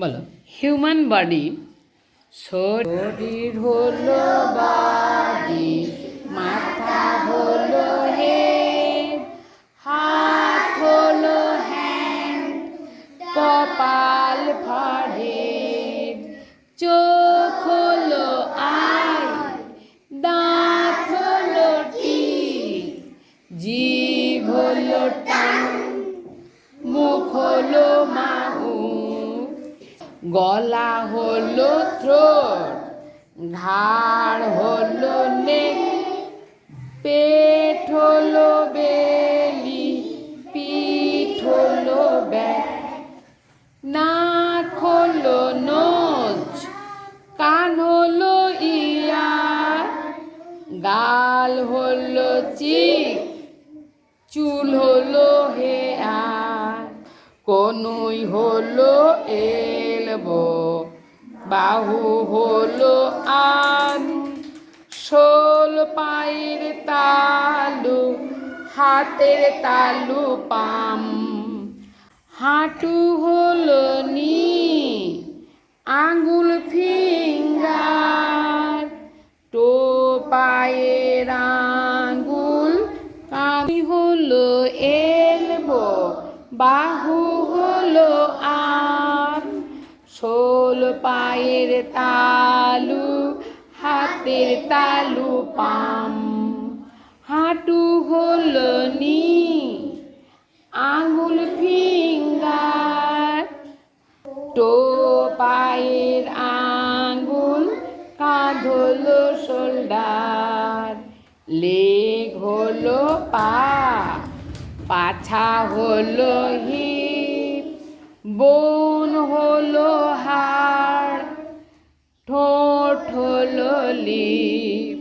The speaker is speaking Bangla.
বলো হিউম্যান বডি শরীর হলো বাড়ি, মাথা হলো হেড, হাত হলো হ্যান্ড, কপাল ফরহেড, চোখ হলো আই, দাঁত হলো টিথ, জিভ হলো টাং, মুখ হলো মাউথ, গলা হলো থ্রোট, ঘাড় হলো নেক, পেট হলো বেলি, পিঠ হলো ব্যাক, নাক হলো নোজ, কান হলো ইয়ার, গাল হলো চিক, চুল হলো হেয়ার, কনুই হলো এলবো, বাহু হলো আর্ম, শোল পায়ের তালু, হাতের তালু পাম, হাঁটু হলো নি, আঙ্গুল ফিঙ্গার, টো পায়ের আঙ্গুল, কাঁধি হলো এলবো, বাহু হলো আর্ম, শোল পায়ের তালু, হাতের তালু পাম, হাঁটু হলো নি, আঙ্গুল ফিঙ্গার, টো পায়ের আঙ্গুল, কাঁধ হলো শোল্ডার, লেগ হলো পা, পাছা হলো হিপ, বোন হলো হাড়, ঠোঁট হলো লিপ।